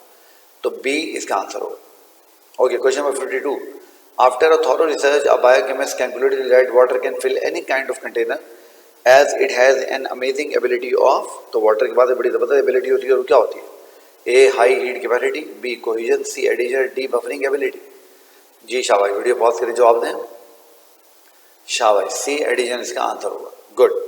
S1: तो बी इसका आंसर होगा। Okay, question number 52। After a thorough research a biochemist calculated that water can fill any kind of container as it has an amazing ability of, तो वाटर के बाद बड़ी जबरदस्त एबिलिटी होती है, और क्या होती है? A. High heat capacity, B. Cohesion, C. Adhesion, D. Buffering ability. जी शाबाश, वीडियो पॉज करके जवाब दें। शाबाश, सी. एडिशन इसका आंसर होगा। Good.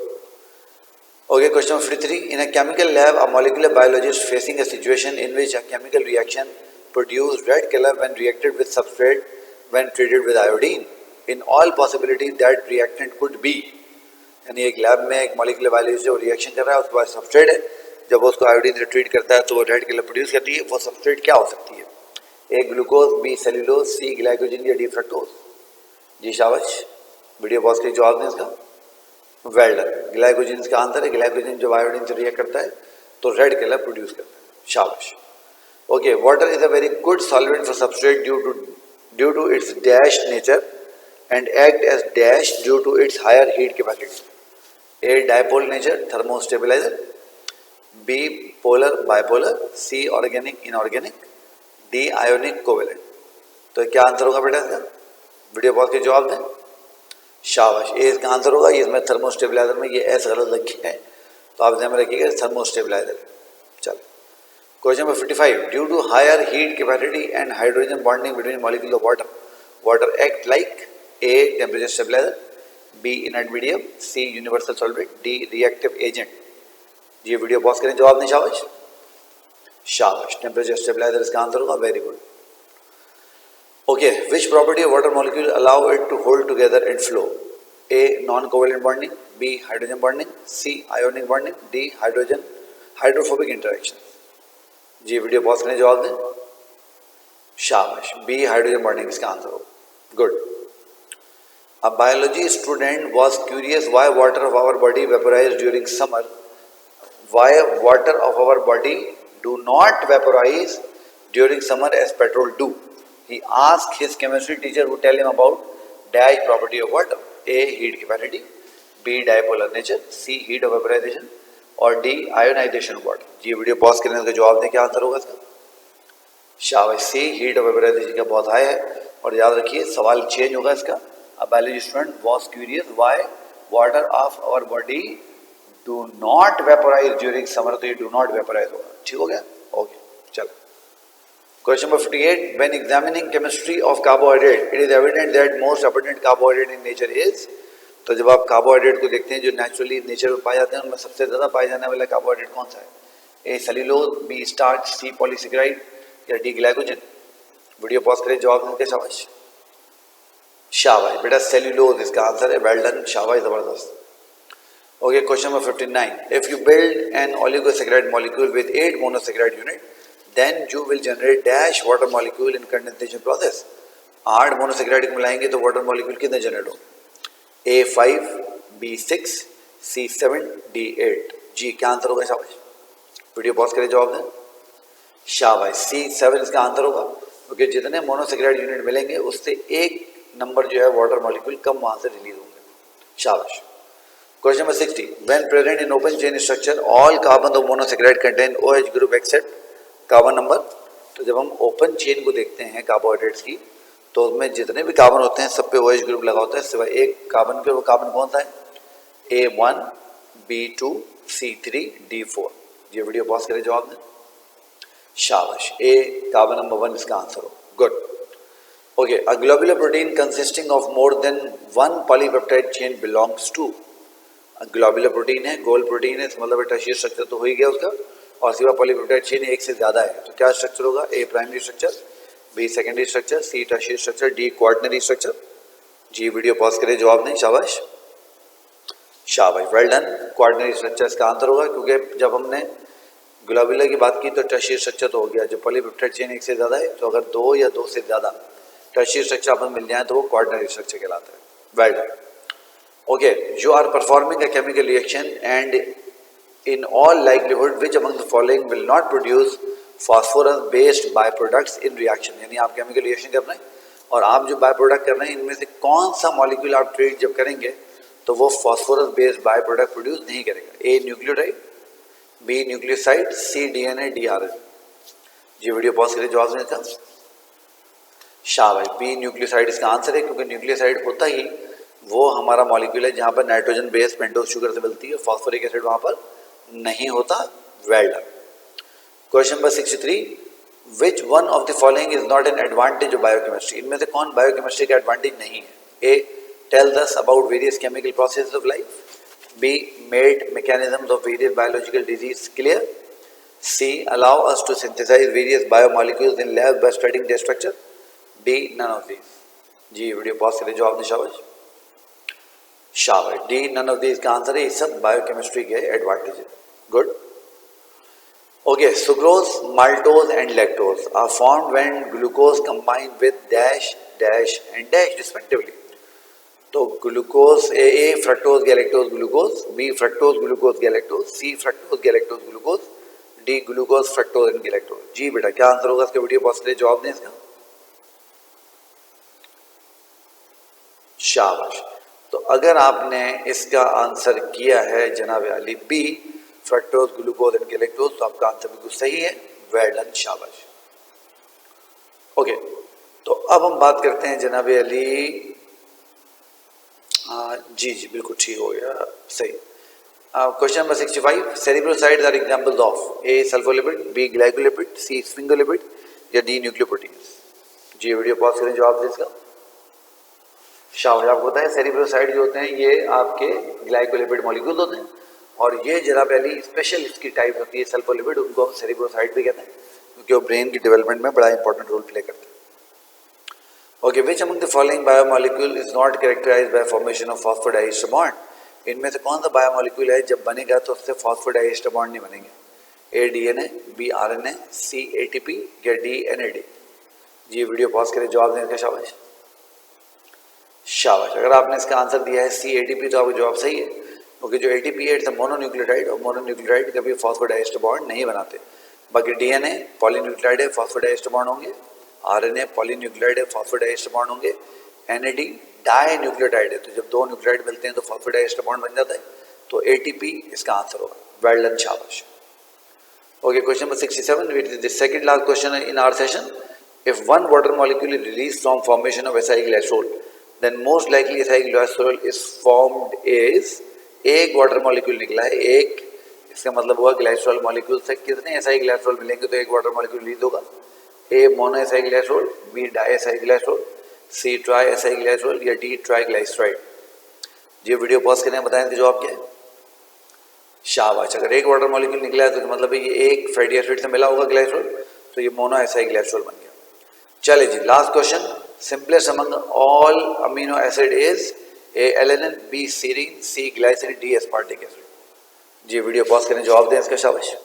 S1: Okay, question number 53. In a chemical lab, a molecular biologist facing a situation in which a chemical reaction produced red color when reacted with substrate when treated with iodine. In all possibilities, that reactant could be, यानी एक lab में एक molecular biologist जो reaction कर रहा है उसके पास substrate है, जब वो उसको आयोडीन से ट्रीट करता है तो वो रेड कलर प्रोड्यूस करती है। वो सबस्ट्रेट क्या हो सकती है? A. Glucose, B. Cellulose, C. Glycogen, या डी. फ्रक्टोज। जी शाबाश, वीडियो पॉज के जवाब दें इसका। वेल डन, ग्लाइकोजन का आंसर है। ग्लाइकोजन जब आयोडीन से रिएक्ट करता है तो रेड कलर प्रोड्यूस करता है। शाबाश। Okay, water is a very good solvent for substrate due to its dash nature and act as dash due to its higher heat capacity. A. Dipole nature, thermostabilizer, B. Polar bipolar, C. Organic inorganic, D. Ionic covalent. तो क्या answer होगा बेटा इसका? Video pause के जवाब दें। शाबाश, ये इसका आंसर होगा। ये इसमें थर्मोस्टेबिलाइजर में ये एस गलत लगी है, तो आप ध्यान में रखिएगा थर्मोस्टेबिलाइजर। चलो, question number 55। Due to higher heat capacity and hydrogen bonding between molecule of water, water act like A. Temperature stabiliser, B. Inert medium, C. Universal solvent, D. Reactive agent. ये वीडियो पॉज करें, जवाब दें। शाबाश, शाबाश, temperature stabiliser इसका answer होगा। Very good. Okay, which property of water molecule allow it to hold together and flow? A. non-covalent bonding, B. hydrogen bonding, C. ionic bonding, D. hydrophobic interaction। Ji video pause करने जवाब दें। शाबाश, B. Hydrogen bonding इसका answer हो। Good. A biology student was curious why water of our body vaporizes during summer, why water of our body do not vaporize during summer as petrol do। He asked his chemistry teacher to tell him about dash property of water. A. heat capacity, B. dipolar nature, C. heat of vaporization, और D. ionization of water। जी video pause करने का जवाब दें, क्या answer होगा इसका? शाबाश, C. heat of vaporization का बहुत हाई है। और याद रखिए सवाल चेंज होगा इसका। A biology student was curious why water of our body do not vaporize during summer, तो ये do not vaporize होगा। ठीक हो गया? ओके। चलो question number 58, when examining chemistry of carbohydrate it is evident that most abundant carbohydrate in nature is, तो जब आप कार्बोहाइड्रेट को देखते हैं जो नेचुरली नेचर में पाए जाते हैं उनमें सबसे ज्यादा पाए जाने वाला कार्बोहाइड्रेट कौन सा है? ए सेल्यूलोज, बी स्टार्च, सी पॉलीसेकेराइड या डी ग्लाइकोजन? वीडियो पॉज करें, जवाब देंगे। शाबाश शाबाश बेटा, सेल्यूलोज इसका आंसर है। वेल डन, शाबाश, जबरदस्त। Okay, question number 59, if you build an oligosaccharide molecule with 8 monosaccharide unit then you will generate dash water molecule in condensation process. 8 monosaccharide को मिलाएंगे तो वाटर मॉलिक्यूल कितने जनरेट होंगे? A5, B6, C7, D8। जी क्या answer होगा? शाबाश, video pause करें, जवाब दें। शाबाश, C7 इसका आंसर होगा, क्योंकि जितने मोनोसैकेराइड यूनिट मिलेंगे उससे एक नंबर जो है वाटर मॉलिक्यूल कम वहां से रिलीज होंगे। शाबाश। Question number 60, when present in open chain structure all carbon of monosaccharide contain OH group except carbon number. तो जब हम ओपन चेन को देखते हैं कार्बोहाइड्रेट्स की, तो उसमें जितने भी कार्बन होते हैं सब पे OH ग्रुप लगा होता है सिवाय एक कार्बन के। वो कार्बन कौन सा है? A1, B2, C3, D4। ये वीडियो पॉज करें, जवाब दें। शाबाश, ए कार्बन नंबर 1 इसका आंसर हो। Good. Okay, a globular protein consisting of more than 1 polypeptide chain belongs to. Globular protein है, गोल प्रोटीन है, मतलब टर्शियरी स्ट्रक्चर तो हो ही गया उसका, और सिवा पॉलीपेप्टाइड चेन एक से ज्यादा है, तो क्या स्ट्रक्चर होगा? A primary structure, B secondary structure, C tertiary structure, D quaternary structure. जी वीडियो पॉज करें, जवाब दें। शाबाश शाबाश, वेल डन, क्वार्टनरी स्ट्रक्चर इसका आंसर होगा, क्योंकि जब हमने ग्लोबुलर की बात की तो टर्शियरी स्ट्रक्चर तो हो गया, जो पॉलीपेप्टाइड चेन एक से ज्यादा है, तो अगर 2 या 2 से ज्यादा टर्शियरी स्ट्रक्चर अपन मिल जाए तो वो क्वार्टनरी स्ट्रक्चर कहलाता है। Well done. Okay, you are performing a chemical reaction and in all likelihood which among the following will not produce phosphorus based byproducts in reaction। यानी आप केमिकल रिएक्शन कर रहे हैं और आप जो बाय प्रोडक्ट कर रहे हैं इनमें से कौन सा मॉलिक्यूल आप ट्रीट जब करेंगे तो वो phosphorus based by product produce नहीं करेगा? ए न्यूक्लियोटाइड, बी न्यूक्लियोसाइड, सी डीएनए, डी आरएनए। जी वीडियो पॉज करें, जवाब दें इसका। शाबाश, बी न्यूक्लियोसाइड इसका आंसर है, क्योंकि न्यूक्लियोसाइड होता ही वो हमारा मॉलिक्यूल है जहां पर नाइट्रोजन बेस पेंटोज शुगर से मिलती है, फॉस्फोरिक एसिड वहां पर नहीं होता। Well done. Question number 63, which one of the following is not an advantage of biochemistry. इनमें से कौन बायोकेमिस्ट्री का एडवांटेज नहीं है? A tells us about various chemical processes of life, B made mechanisms of various biological disease clear, C allow us to synthesize various biomolecules in lab by studying their structure, D none of these. जी video pause करें, जवाब दें। शाबाश शाबाश, D none of these का answer है। ये सब बायोकेमिस्ट्री के एडवांटेज है। Good. Okay, sucrose, maltose and lactose are formed when glucose combined with dash dash and dash respectively. तो glucose A fructose galactose glucose, B fructose glucose galactose, C fructose galactose glucose, D glucose fructose and galactose. जी बेटा क्या answer होगा इसका? Video pause करें, जवाब दें इसका। शाबाश। तो अगर आपने इसका आंसर किया है जनाब Ali B fructose glucose and galactose, तो आपका आंसर बिल्कुल सही है। वेल डन, शाबाश। ओके, तो अब हम बात करते हैं जनाब अली। जी जी बिल्कुल ठीक हो गया, सही। Question number 65, cerebrosides are examples of a sulfolipid, B glycolipid, C sphingolipid या डी न्यूक्लियोप्रोटीन्स। जी वीडियो पॉज करें, जवाब दें इसका। शाबाश, आपको पता है सेरिब्रोसाइड जो होते हैं ये आपके ग्लाइकोलिपिड मॉलिक्यूल होते हैं, और ये जनाब अली स्पेशल इसकी टाइप होती है सल्फोलिपिड, उनको हम सेरिब्रोसाइड भी कहते हैं, क्योंकि वो ब्रेन की डेवलपमेंट में बड़ा इंपॉर्टेंट रोल प्ले करते हैं। Okay, which among the following biomolecule is not characterised by formation of phosphodiester bond. इनमें से कौन सा बायोमॉलिक्यूल है जब बनेगा तो उससे फॉस्फोडाइएस्टर बॉन्ड नहीं बनेंगे? ए डीएनए, बी आरएनए, सी एटीपी या डी एनएडी। जी वीडियो पॉज करें, जवाब देने का। शाबाश शाबाश, अगर आपने इसका आंसर दिया है सी एटीपी तो आपका जवाब सही है, क्योंकि जो एटीपी है इट्स मोनोन्यूक्लियोटाइड, और मोनोन्यूक्लियोटाइड कभी फॉस्फोडाइएस्टर बॉन्ड नहीं बनाते। बाकी डीएनए पॉलीन्यूक्लियोटाइड है, फॉस्फोडाइएस्टर बॉन्ड होंगे, आरएनए पॉलीन्यूक्लियोटाइड है, फॉस्फोडाइएस्टर बॉन्ड होंगे, एनएडी डाई न्यूक्लियोटाइड है, तो जब 2 न्यूक्लियोटाइड मिलते हैं तो फॉस्फोडाइएस्टर बॉन्ड बन जाता है, तो एटीपी इसका आंसर होगा। वेल डन, शाबाश। Okay, question number 67, which is the second last question in our session. If one water molecule is released from formation of acylglycerol, then most likely acylglycerol is formed is, एक water molecule निकला है, एक इसका मतलब हुआ glycerol molecule से कितने SI glycerol मिलेंगे तो एक वाटर मॉलिक्यूल रिलीज होगा। A mono acyl glycerol, B di acyl glycerol, C tri acyl glycerol या डी ट्राई ग्लाइसराइड। ये वीडियो पॉज करने बताएं कि जवाब क्या है। शाबाश, अगर एक वाटर मॉलिक्यूल निकला है तो मतलब ये एक फैटी एसिड से मिला होगा ग्लाइसरॉल, तो ये मोनो एसआई ग्लाइसरॉल बन गया। चले जी, last question. Simplest among all amino acid is A alanine, B serine, C glycine, D aspartic acid. जी वीडियो पॉज करें, जवाब दें इसका। शाबाश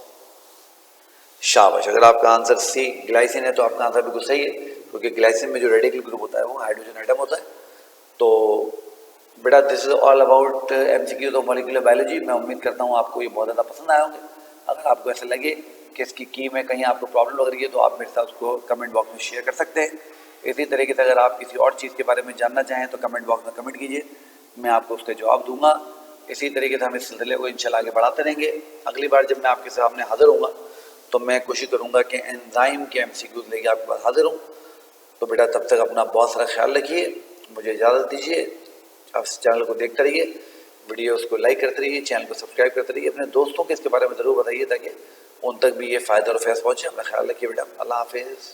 S1: शाबाश, अगर आपका आंसर सी ग्लाइसिन है तो आपका आंसर बिल्कुल सही है, क्योंकि ग्लाइसिन में जो रेडिकल ग्रुप होता है वो हाइड्रोजन एटम होता है। तो बेटा this is all about MCQs of molecular biology. मैं उम्मीद करता हूँ आपको ये बहुत ज़्यादा पसंद आए होंगे। अगर आपको ऐसा लगे कि इसकी की में कहीं आपको प्रॉब्लम लग रही है तो आप मेरे साथ उसको कमेंट बॉक्स में शेयर कर सकते हैं। इसी तरीके से अगर आप किसी और चीज़ के बारे में जानना चाहें तो कमेंट बॉक्स में कमेंट कीजिए, मैं आपको उसका जवाब दूंगा। इसी तरीके से हम इस सिलसिले को इंशाल्लाह आगे बढ़ाते रहेंगे। अगली बार जब मैं आपके सामने हाजिर होऊंगा तो मैं कोशिश करूंगा कि एंजाइम के एमसीक्यूज लेके आपके पास हाजिर हूँ। तो बेटा तब तक अपना बहुत सारा ख्याल रखिए, मुझे इजाज़त दीजिए। आप इस चैनल को देखते रहिए, वीडियोस को लाइक करते रहिए, चैनल को सब्सक्राइब करते रहिए, अपने दोस्तों को इसके बारे में ज़रूर बताइए ताकि उन तक भी ये फ़ायदा और फैस पहुँचे। अपना ख्याल रखिए बेटा, अल्लाह हाफिज़।